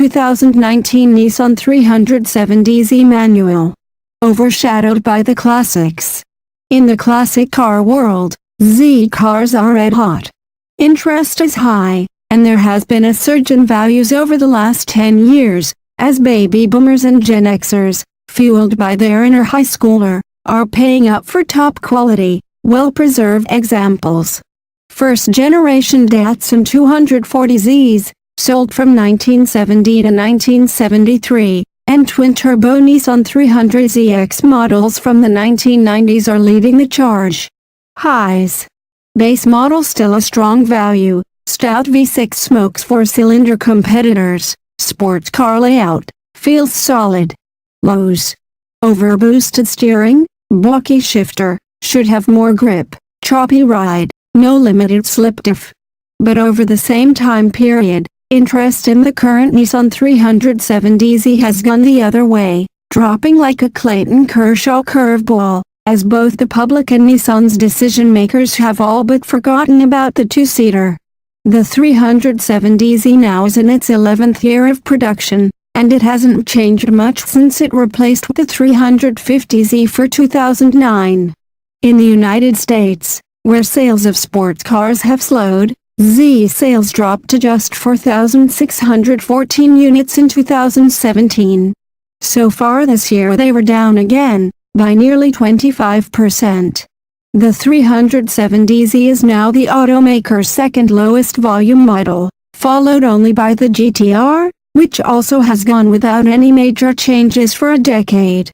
2019 Nissan 370Z manual. Overshadowed by the classics. In the classic car world, Z cars are red hot. Interest is high, and there has been a surge in values over the last 10 years, as baby boomers and Gen-Xers, fueled by their inner high schooler, are paying up for top quality, well-preserved examples. First-generation Datsun 240Zs, sold from 1970 to 1973, and twin-turbo Nissan 300ZX models from the 1990s are leading the charge. Highs. Base model still a strong value, stout V6 smokes 4-cylinder competitors, sports car layout, feels solid. Lows. Overboosted steering, balky shifter, should have more grip, choppy ride, no limited slip diff. But over the same time period, interest in the current Nissan 370Z has gone the other way, dropping like a Clayton Kershaw curveball, as both the public and Nissan's decision-makers have all but forgotten about the two-seater. The 370Z now is in its 11th year of production, and it hasn't changed much since it replaced the 350Z for 2009. In the United States, where sales of sports cars have slowed, Z sales dropped to just 4,614 units in 2017. So far this year they were down again, by nearly 25%. The 370Z is now the automaker's second lowest volume model, followed only by the GTR, which also has gone without any major changes for a decade.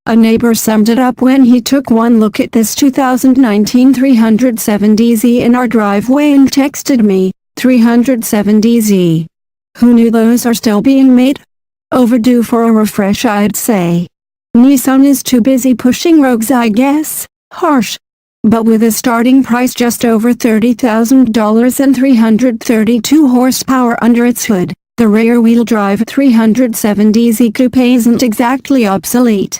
A neighbor summed it up when he took one look at this 2019 370Z in our driveway and texted me, 370Z. Who knew those are still being made? Overdue for a refresh, I'd say. Nissan is too busy pushing Rogues, I guess. Harsh. But with a starting price just over $30,000 and 332 horsepower under its hood, the rear-wheel drive 370Z Coupe isn't exactly obsolete.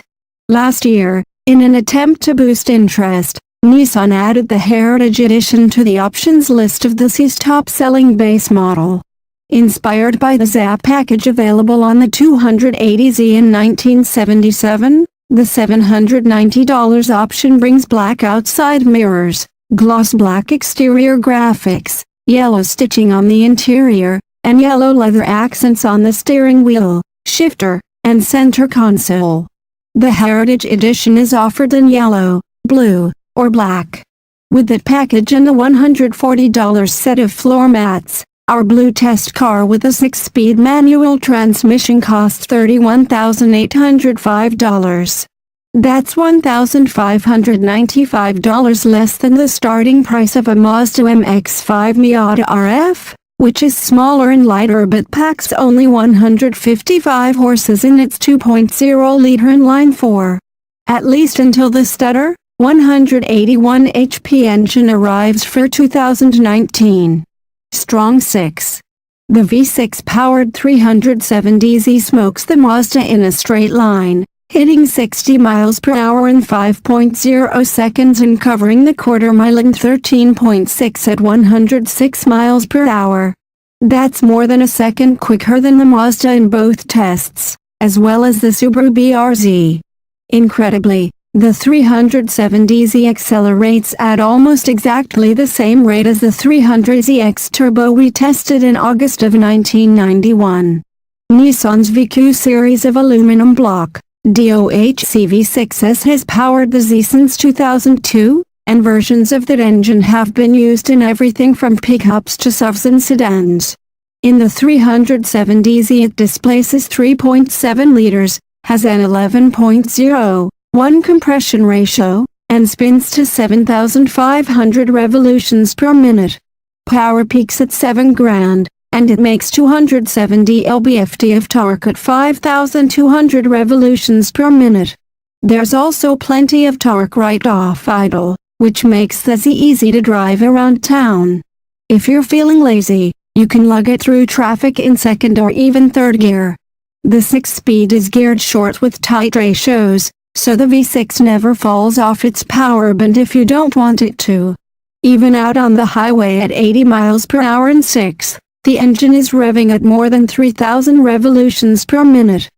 Last year, in an attempt to boost interest, Nissan added the Heritage Edition to the options list of the C's top-selling base model. Inspired by the ZAP package available on the 280Z in 1977, the $790 option brings black outside mirrors, gloss black exterior graphics, yellow stitching on the interior, and yellow leather accents on the steering wheel, shifter, and center console. The Heritage Edition is offered in yellow, blue, or black. With that package and the $140 set of floor mats, our blue test car with a 6-speed manual transmission costs $31,805. That's $1,595 less than the starting price of a Mazda MX-5 Miata RF, which is smaller and lighter but packs only 155 horses in its 2.0-liter inline 4. At least until the stutter, 181 HP engine arrives for 2019. Strong 6. The V6-powered 370Z smokes the Mazda in a straight line, hitting 60 miles per hour in 5.0 seconds and covering the quarter mile in 13.6 at 106 miles per hour. That's more than a second quicker than the Mazda in both tests, as well as the Subaru BRZ. Incredibly, the 370Z accelerates at almost exactly the same rate as the 300ZX Turbo we tested in August of 1991. Nissan's VQ series of aluminum block, DOHC V6S has powered the Z since 2002, and versions of that engine have been used in everything from pickups to SUVs and sedans. In the 370Z it displaces 3.7 liters, has an 11.01 compression ratio, and spins to 7,500 revolutions per minute. Power peaks at 7 grand, and it makes 270 lb-ft of torque at 5,200 revolutions per minute. There's also plenty of torque right off idle, which makes the Z easy to drive around town. If you're feeling lazy, you can lug it through traffic in second or even third gear. The 6-speed is geared short with tight ratios, so the V6 never falls off its power band if you don't want it to. Even out on the highway at 80 miles per hour in 6th, The engine is revving at more than 3,000 revolutions per minute.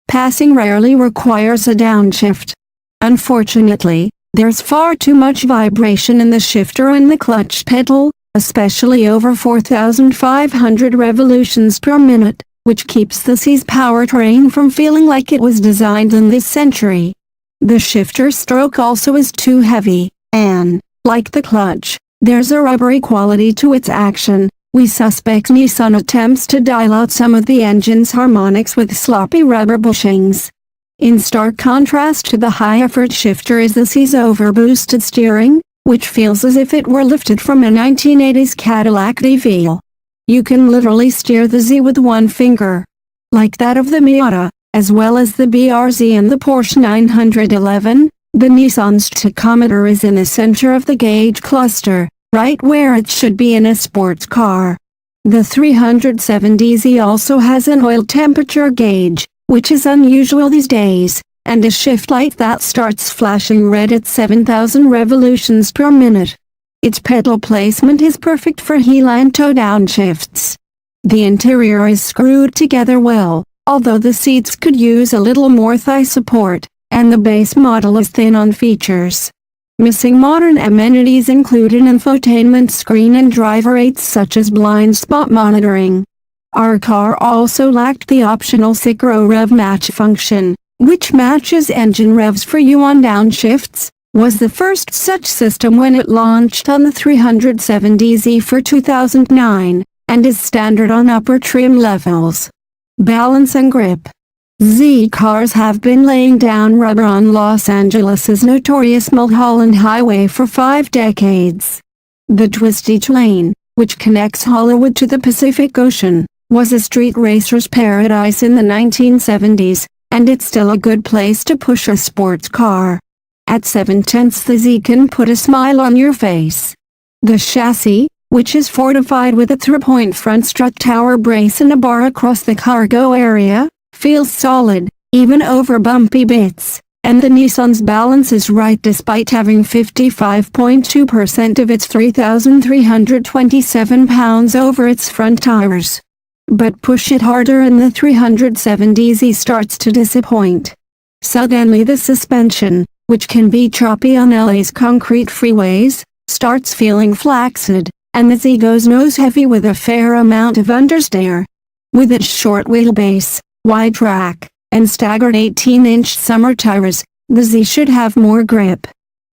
Passing rarely requires a downshift. Unfortunately, there's far too much vibration in the shifter and the clutch pedal, especially over 4,500 revolutions per minute, which keeps the Z's powertrain from feeling like it was designed in this century. The shifter stroke also is too heavy, and, like the clutch, there's a rubbery quality to its action. We suspect Nissan attempts to dial out some of the engine's harmonics with sloppy rubber bushings. In stark contrast to the high-effort shifter is the Z's overboosted steering, which feels as if it were lifted from a 1980s Cadillac DeVille. You can literally steer the Z with one finger. Like that of the Miata, as well as the BRZ and the Porsche 911, the Nissan's tachometer is in the center of the gauge cluster, right where it should be in a sports car. The 370Z also has an oil temperature gauge, which is unusual these days, and a shift light that starts flashing red at 7,000 revolutions per minute. Its pedal placement is perfect for heel and toe downshifts. The interior is screwed together well, although the seats could use a little more thigh support, and the base model is thin on features. Missing modern amenities include an infotainment screen and driver aids such as blind spot monitoring. Our car also lacked the optional Synchro Rev Match function, which matches engine revs for you on downshifts, was the first such system when it launched on the 370Z for 2009, and is standard on upper trim levels. Balance and grip. Z cars have been laying down rubber on Los Angeles' notorious Mulholland Highway for 5 decades. The Twisty Lane, which connects Hollywood to the Pacific Ocean, was a street racer's paradise in the 1970s, and it's still a good place to push a sports car. At 7/10 the Z can put a smile on your face. The chassis, which is fortified with a 3-point front strut tower brace and a bar across the cargo area, feels solid, even over bumpy bits, and the Nissan's balance is right despite having 55.2% of its 3,327 pounds over its front tires. But push it harder and the 370Z starts to disappoint. Suddenly the suspension, which can be choppy on LA's concrete freeways, starts feeling flaccid, and the Z goes nose-heavy with a fair amount of understeer. With its short wheelbase, wide track, and staggered 18-inch summer tires, the Z should have more grip.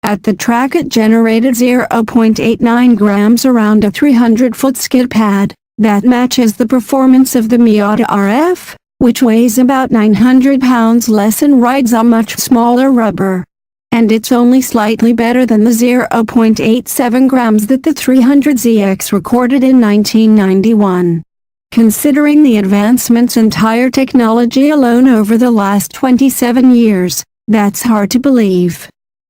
At the track it generated 0.89 grams around a 300-foot skid pad, that matches the performance of the Miata RF, which weighs about 900 pounds less and rides on much smaller rubber. And it's only slightly better than the 0.87 grams that the 300ZX recorded in 1991. Considering the advancements in tire technology alone over the last 27 years, that's hard to believe.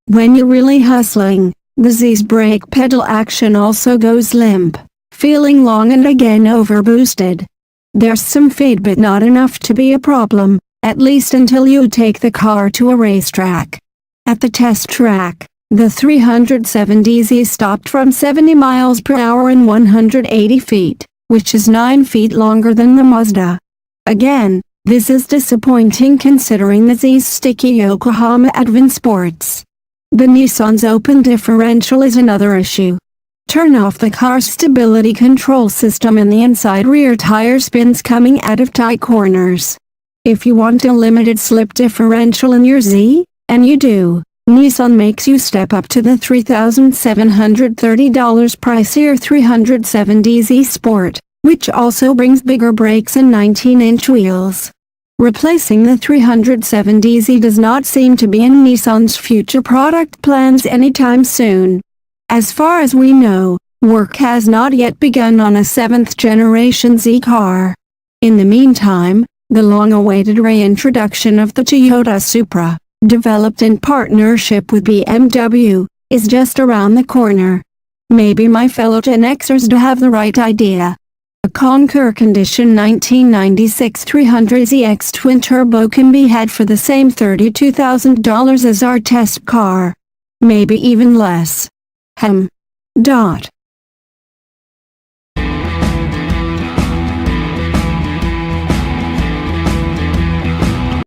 When you're really hustling, the Z's brake pedal action also goes limp, feeling long and again overboosted. There's some fade but not enough to be a problem, at least until you take the car to a racetrack. At the test track, the 370Z stopped from 70 miles per hour in 180 feet. Which is 9 feet longer than the Mazda. Again, this is disappointing considering the Z's sticky Yokohama Advent Sports. The Nissan's open differential is another issue. Turn off the car's stability control system and the inside rear tire spins coming out of tight corners. If you want a limited slip differential in your Z, and you do, Nissan makes you step up to the $3,730 pricier 370Z Sport, which also brings bigger brakes and 19-inch wheels. Replacing the 370Z does not seem to be in Nissan's future product plans anytime soon. As far as we know, work has not yet begun on a 7th-generation Z car. In the meantime, the long-awaited reintroduction of the Toyota Supra, developed in partnership with BMW, is just around the corner. Maybe my fellow Gen-Xers do have the right idea. A Conquer Condition 1996 300ZX Twin Turbo can be had for the same $32,000 as our test car. Maybe even less.